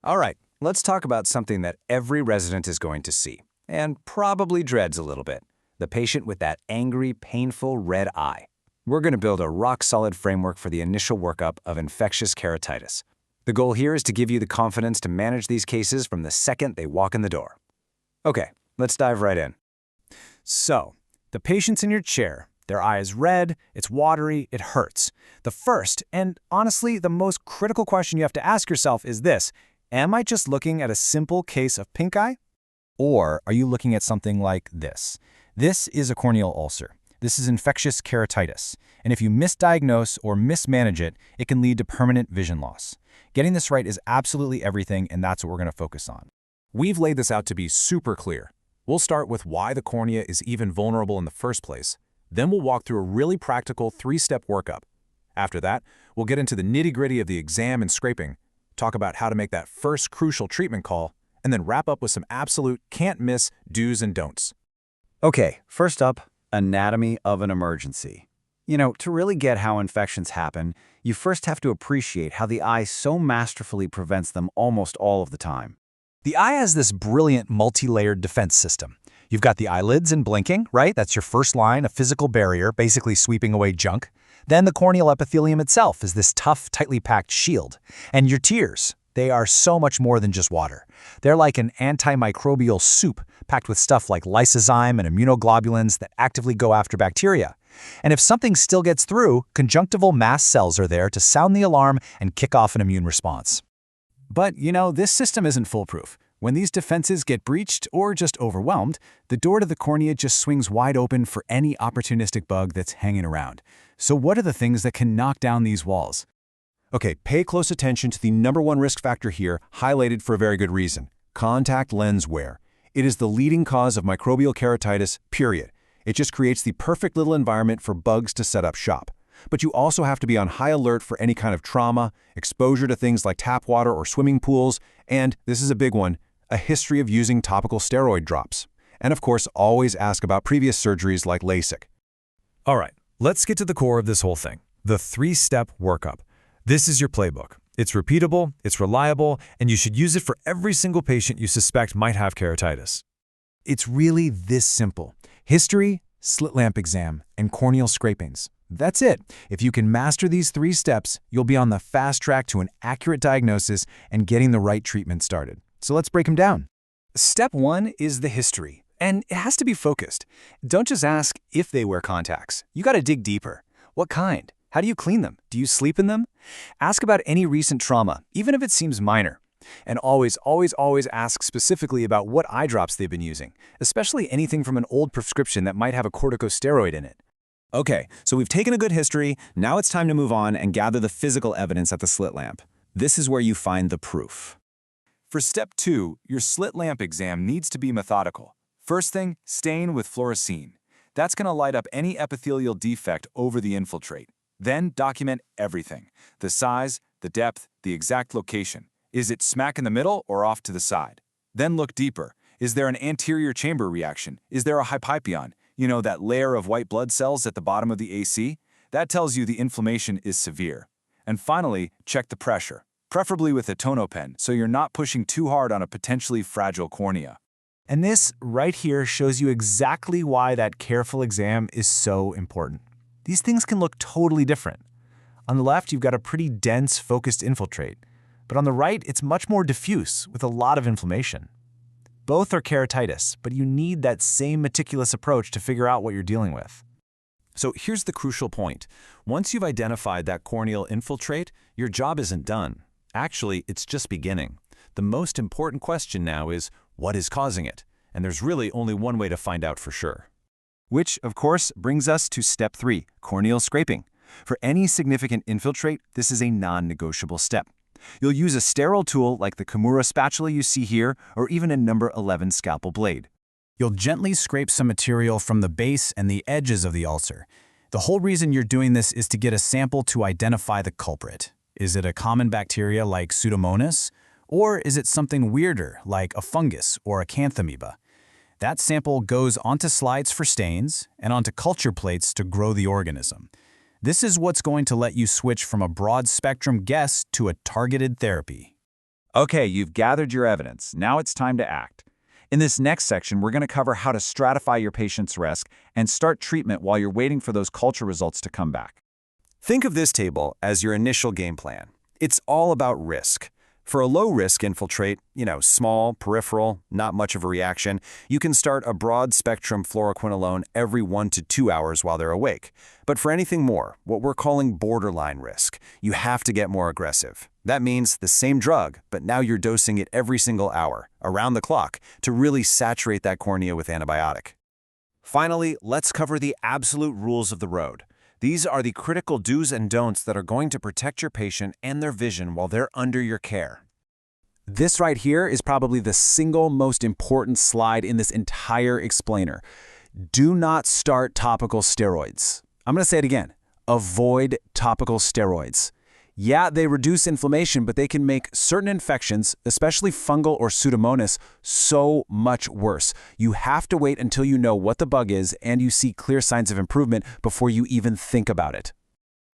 All right, let's talk about something that every resident is going to see, and probably dreads a little bit: the patient with that angry, painful red eye. We're going to build a rock-solid framework for the initial workup of infectious keratitis. The goal here is to give you the confidence to manage these cases from the second they walk in the door. Okay, let's dive right in. So, the patient's in your chair. Their eye is red, it's watery, it hurts. The first, and honestly the most critical question you have to ask yourself is this: am I just looking at a simple case of pink eye? Or are you looking at something like this? This is a corneal ulcer. This is infectious keratitis. And if you misdiagnose or mismanage it, it can lead to permanent vision loss. Getting this right is absolutely everything, and that's what we're going to focus on. We've laid this out to be super clear. We'll start with why the cornea is even vulnerable in the first place. Then we'll walk through a really practical 3-step workup. After that, we'll get into the nitty-gritty of the exam and scraping, talk about how to make that first crucial treatment call, and then wrap up with some absolute can't-miss do's and don'ts. Okay, first up, anatomy of an emergency. To really get how infections happen, you first have to appreciate how the eye so masterfully prevents them almost all of the time. The eye has this brilliant multi-layered defense system. You've got the eyelids and blinking, right? That's your first line, a physical barrier, basically sweeping away junk. Then the corneal epithelium itself is this tough, tightly packed shield. And your tears, they are so much more than just water. They're like an antimicrobial soup packed with stuff like lysozyme and immunoglobulins that actively go after bacteria. And if something still gets through, conjunctival mast cells are there to sound the alarm and kick off an immune response. But, this system isn't foolproof. When these defenses get breached or just overwhelmed, the door to the cornea just swings wide open for any opportunistic bug that's hanging around. So what are the things that can knock down these walls? Okay, pay close attention to the #1 risk factor here, highlighted for a very good reason: contact lens wear. It is the leading cause of microbial keratitis, period. It just creates the perfect little environment for bugs to set up shop. But you also have to be on high alert for any kind of trauma, exposure to things like tap water or swimming pools, and, this is a big one, a history of using topical steroid drops. And of course, always ask about previous surgeries like LASIK. All right, let's get to the core of this whole thing: the 3-step workup. This is your playbook. It's repeatable, it's reliable, and you should use it for every single patient you suspect might have keratitis. It's really this simple: history, slit lamp exam, and corneal scrapings. That's it. If you can master these 3 steps, you'll be on the fast track to an accurate diagnosis and getting the right treatment started. So let's break them down. Step 1 is the history, and it has to be focused. Don't just ask if they wear contacts. You got to dig deeper. What kind? How do you clean them? Do you sleep in them? Ask about any recent trauma, even if it seems minor. And always, always, always ask specifically about what eye drops they've been using, especially anything from an old prescription that might have a corticosteroid in it. Okay, so we've taken a good history. Now it's time to move on and gather the physical evidence at the slit lamp. This is where you find the proof. For step 2, your slit lamp exam needs to be methodical. First thing, stain with fluorescein. That's going to light up any epithelial defect over the infiltrate. Then document everything: the size, the depth, the exact location. Is it smack in the middle or off to the side? Then look deeper. Is there an anterior chamber reaction? Is there a hypypion? That layer of white blood cells at the bottom of the AC? That tells you the inflammation is severe. And finally, check the pressure, preferably with a tonopen, so you're not pushing too hard on a potentially fragile cornea. And this right here shows you exactly why that careful exam is so important. These things can look totally different. On the left, you've got a pretty dense, focused infiltrate, but on the right, it's much more diffuse with a lot of inflammation. Both are keratitis, but you need that same meticulous approach to figure out what you're dealing with. So here's the crucial point. Once you've identified that corneal infiltrate, your job isn't done. Actually, it's just beginning. The most important question now is, what is causing it? And there's really only one way to find out for sure. Which, of course, brings us to step 3, corneal scraping. For any significant infiltrate, this is a non-negotiable step. You'll use a sterile tool like the Kimura spatula you see here, or even a number 11 scalpel blade. You'll gently scrape some material from the base and the edges of the ulcer. The whole reason you're doing this is to get a sample to identify the culprit. Is it a common bacteria like Pseudomonas? Or is it something weirder like a fungus or a canthamoeba? That sample goes onto slides for stains and onto culture plates to grow the organism. This is what's going to let you switch from a broad-spectrum guess to a targeted therapy. Okay, you've gathered your evidence. Now it's time to act. In this next section, we're going to cover how to stratify your patient's risk and start treatment while you're waiting for those culture results to come back. Think of this table as your initial game plan. It's all about risk. For a low-risk infiltrate, small, peripheral, not much of a reaction, you can start a broad-spectrum fluoroquinolone every 1 to 2 hours while they're awake. But for anything more, what we're calling borderline risk, you have to get more aggressive. That means the same drug, but now you're dosing it every single hour, around the clock, to really saturate that cornea with antibiotic. Finally, let's cover the absolute rules of the road. These are the critical do's and don'ts that are going to protect your patient and their vision while they're under your care. This right here is probably the single most important slide in this entire explainer. Do not start topical steroids. I'm going to say it again. Avoid topical steroids. Yeah, they reduce inflammation, but they can make certain infections, especially fungal or Pseudomonas, so much worse. You have to wait until you know what the bug is and you see clear signs of improvement before you even think about it.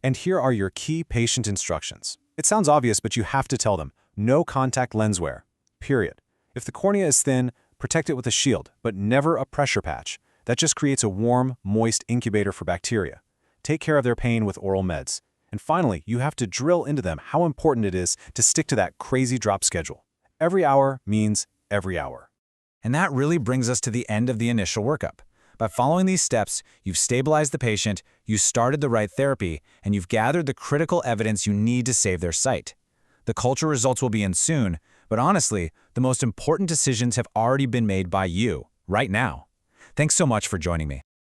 And here are your key patient instructions. It sounds obvious, but you have to tell them, no contact lens wear, period. If the cornea is thin, protect it with a shield, but never a pressure patch. That just creates a warm, moist incubator for bacteria. Take care of their pain with oral meds. And finally, you have to drill into them how important it is to stick to that crazy drop schedule. Every hour means every hour. And that really brings us to the end of the initial workup. By following these steps, you've stabilized the patient, you started the right therapy, and you've gathered the critical evidence you need to save their sight. The culture results will be in soon, but honestly, the most important decisions have already been made by you, right now. Thanks so much for joining me.